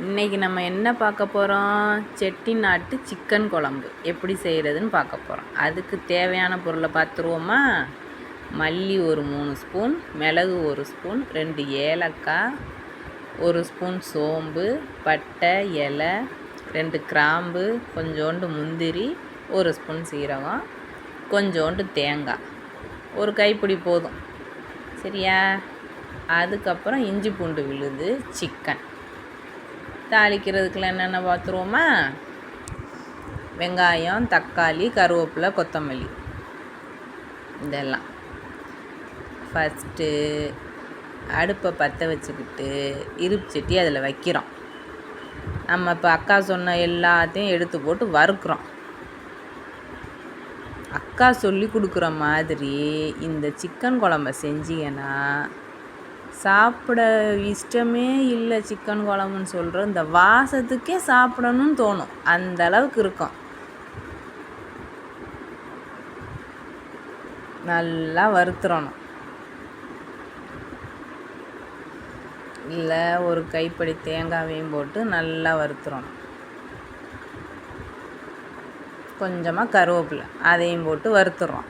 இன்றைக்கி நம்ம என்ன பார்க்க போகிறோம்? செட்டிநாட்டு சிக்கன் குழம்பு எப்படி செய்கிறதுன்னு பார்க்க போகிறோம். அதுக்கு தேவையான பொருளை பார்த்துருவோமா? மல்லி ஒரு 3 ஸ்பூன், மிளகு 1 ஸ்பூன், 2 ஏலக்காய், 1 ஸ்பூன் சோம்பு, பட்டை, இலை, 2 கிராம்பு, கொஞ்சோண்டு முந்திரி, 1 ஸ்பூன் சீரகம், கொஞ்சோண்டு தேங்காய், ஒரு கைப்பிடி போதும். சரியா? அதுக்கப்புறம் இஞ்சி பூண்டு விழுது, சிக்கன். தாளிக்கிறதுக்குலாம் என்னென்ன பார்த்துருவோமா? வெங்காயம், தக்காளி, கருவேப்பிலை, கொத்தமல்லி, இதெல்லாம். ஃபஸ்ட்டு அடுப்பை பற்ற வச்சுக்கிட்டு இருப்பு சட்டி அதில் வைக்கிறோம். நம்ம இப்போ அக்கா சொன்ன எல்லாத்தையும் எடுத்து போட்டு வறுக்கிறோம். அக்கா சொல்லி கொடுக்குற மாதிரி இந்த சிக்கன் குழம்ப செஞ்சீங்கன்னா சாப்பிட இஷ்டமே இல்லை. சிக்கன் குழம்புன்னு சொல்கிற இந்த வாசத்துக்கே சாப்பிடணும்னு தோணும், அந்த அளவுக்கு இருக்கும். நல்லா வறுத்துறணும். இல்லை ஒரு கைப்படி தேங்காயையும் போட்டு நல்லா வறுத்துறணும். கொஞ்சமாக கருவேப்பிலை அதையும் போட்டு வறுத்துறோம்.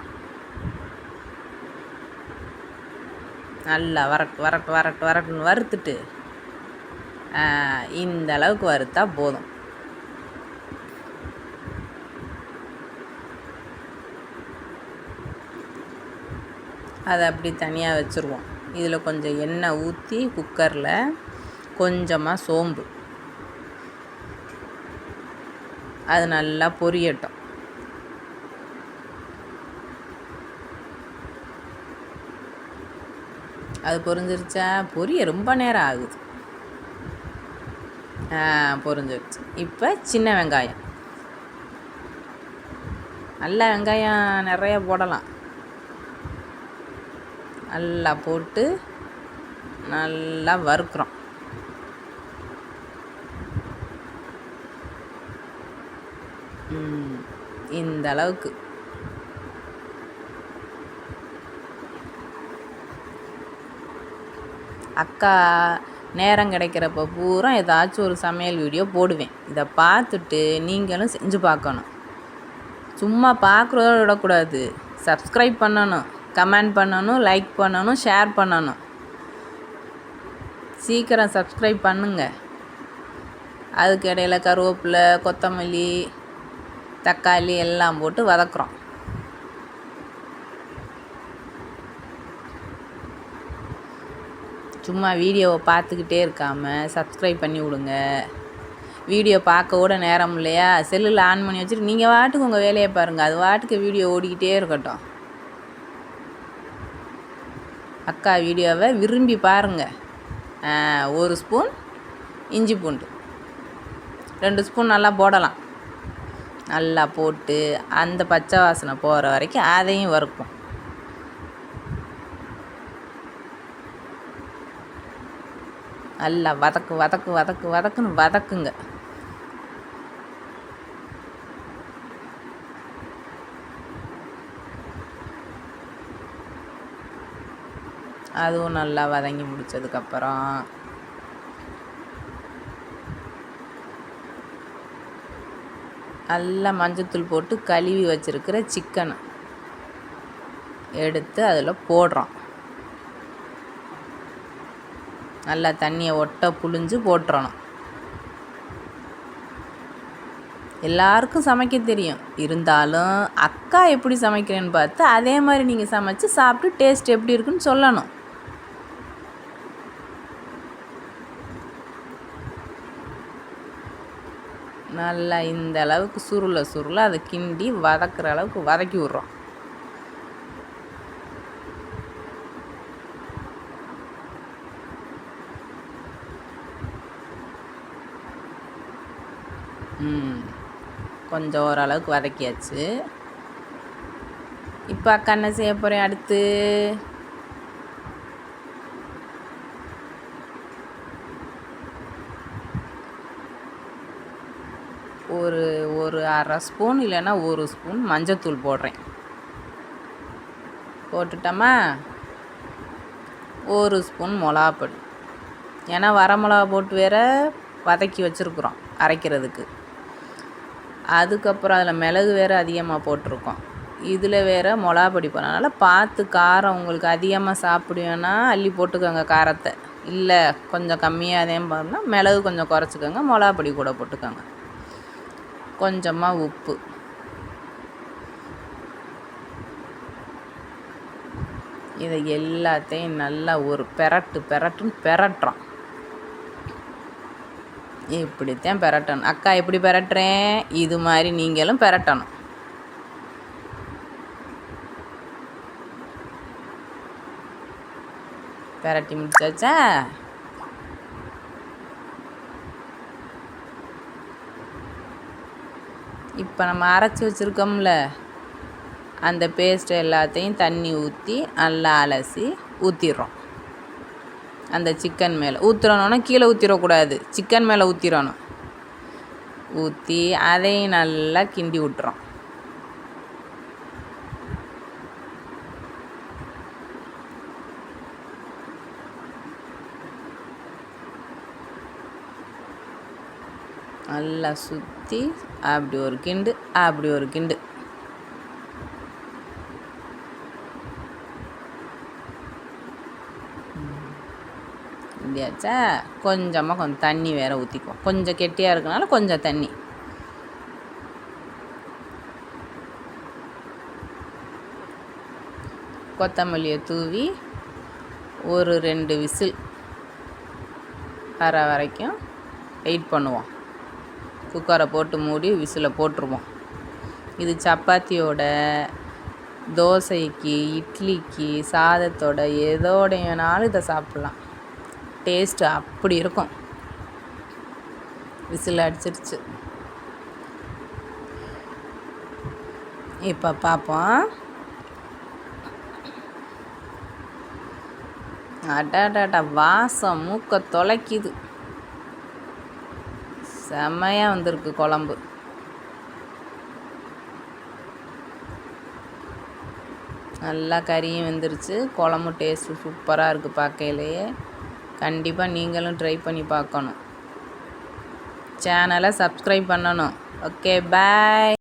நல்லா வரட்டுன்னு வறுத்துட்டு இந்த அளவுக்கு வறுத்தா போதும். அதை அப்படி தனியாக வச்சுருவோம். இதில் கொஞ்சம் எண்ணெய் ஊற்றி குக்கரில் கொஞ்சமாக சோம்பு, அது நல்லா பொரியட்டும். அது பொரிஞ்சிருச்சா? பொரிய ரொம்ப நேரம் ஆகுது. பொரிஞ்சிருச்சு. இப்போ சின்ன வெங்காயம், நல்லா வெங்காயம் நிறைய போடலாம். நல்லா போட்டு நல்லா வறுக்கிறோம். இந்த அளவுக்கு. அக்கா நேரம் கிடைக்கிறப்ப பூரா ஏதாச்சும் ஒரு சமையல் வீடியோ போடுவேன். இதை பார்த்துட்டு நீங்களும் செஞ்சு பார்க்கணும். சும்மா பார்க்குறதோட விடக்கூடாது. சப்ஸ்கிரைப் பண்ணணும், கமெண்ட் பண்ணணும், லைக் பண்ணணும், ஷேர் பண்ணணும். சீக்கிரம் சப்ஸ்கிரைப் பண்ணுங்க. அதுக்கு இடையில கருவேப்பிலை, கொத்தமல்லி, தக்காளி எல்லாம் போட்டு வதக்குறோம். சும்மா வீடியோவை பார்த்துக்கிட்டே இருக்காமல் சப்ஸ்கிரைப் பண்ணி விடுங்க. வீடியோ பார்க்க கூட நேரம் இல்லையா? செல்லில் ஆன் பண்ணி வச்சுட்டு நீங்கள் வாட்டுக்கு உங்கள் வேலையை பாருங்கள். அது வாட்டுக்கு வீடியோ ஓடிக்கிட்டே இருக்கட்டும். அக்கா வீடியோவை விரும்பி பாருங்கள். 1 ஸ்பூன் இஞ்சி பூண்டு, 2 ஸ்பூன் நல்லா போடலாம். நல்லா போட்டு அந்த பச்சை வாசனை போகிற வரைக்கும் அதையும் வறுப்போம். நல்லா வதக்குன்னு வதக்குங்க. அதுவும் நல்லா வதங்கி முடிச்சதுக்கப்புறம் நல்லா மஞ்சத்தூள் போட்டு கழுவி வச்சுருக்கிற சிக்கனை எடுத்து அதில் போடுறோம். நல்லா தண்ணியை ஒட்ட புழிஞ்சு போட்டுறணும். எல்லாருக்கும் சமைக்க தெரியும், இருந்தாலும் அக்கா எப்படி சமைக்கிறேன்னு பார்த்து அதே மாதிரி நீங்கள் சமைச்சு சாப்பிட்டு டேஸ்ட் எப்படி இருக்குன்னு சொல்லணும். நல்லா இந்த அளவுக்கு சுருள அதை கிண்டி வதக்குற அளவுக்கு வதக்கி விட்றோம். கொஞ்சம் ஓரளவுக்கு வதக்கியாச்சு. இப்போ அக்கா என்ன செய்ய போகிறேன்? அடுத்து ஒரு அரை ஸ்பூன் இல்லைன்னா 1 ஸ்பூன் மஞ்சத்தூள் போடுறேன். போட்டுட்டோமா? 1 ஸ்பூன் மிளகாப்பொடி. ஏன்னா வர மிளகா போட்டு வேற வதக்கி வச்சுருக்குறோம் அரைக்கிறதுக்கு. அதுக்கப்புறம் அதில் மிளகு வேறு அதிகமாக போட்டிருக்கோம். இதில் வேறு மிளகா பொடி போடுறோம். அதனால் பார்த்து காரம் உங்களுக்கு அதிகமாக சாப்பிடுவேன்னா அள்ளி போட்டுக்கோங்க காரத்தை. இல்லை கொஞ்சம் கம்மியாக அதே பண்ணால் மிளகு கொஞ்சம் குறைச்சிக்கோங்க, மிளகா பொடி கூட போட்டுக்கோங்க. கொஞ்சமாக உப்பு. இதை எல்லாத்தையும் நல்லா ஒரு பெரட்டுன்னு பெரட்டுறோம். இப்படித்தான் பெரட்டணும். அக்கா எப்படி பெரட்டுறேன், இது மாதிரி நீங்களும் பெரட்டணும். பெரட்டி முடிச்சாச்சா? இப்போ நம்ம அரைச்சி வச்சுருக்கோம்ல அந்த பேஸ்ட் எல்லாத்தையும் தண்ணி ஊற்றி நல்லா அலசி ஊற்றிடுறோம். அந்த சிக்கன் மேலே ஊற்றுறோன்னா கீழே ஊற்றிடக்கூடாது, சிக்கன் மேலே ஊற்றிடணும். ஊற்றி அதையும் நல்லா கிண்டி விட்டுறோம். நல்லா சுற்றி அப்படி ஒரு கிண்டு அப்படி ஒரு கிண்டு. இப்படியாச்சா? கொஞ்சம் தண்ணி வேறு ஊற்றிக்குவோம். கொஞ்சம் கெட்டியாக இருக்கனால கொஞ்சம் தண்ணி. கொத்தமல்லியை தூவி ஒரு 2 விசில் வர வரைக்கும் வெயிட் பண்ணுவோம். குக்கரை போட்டு மூடி விசிலை போட்டுருவோம். இது சப்பாத்தியோட, தோசைக்கு, இட்லிக்கு, சாதத்தோட எதோடையனாலும் இதை சாப்பிட்லாம். டேஸ்ட்டு அப்படி இருக்கும். விசில் அடிச்சிருச்சு. இப்போ பார்ப்போம். அடாடாடா, வாசம் மூக்க தொலைக்குது. செம்மையாக வந்திருக்கு குழம்பு. நல்லா கறியும் வெந்துருச்சு. குழம்பு டேஸ்ட்டு சூப்பராக இருக்குது பார்க்கையிலேயே. கண்டிப்பாக நீங்களும் ட்ரை பண்ணி பார்க்கணும். சேனலை சப்ஸ்கிரைப் பண்ணணும். ஓகே, பாய்.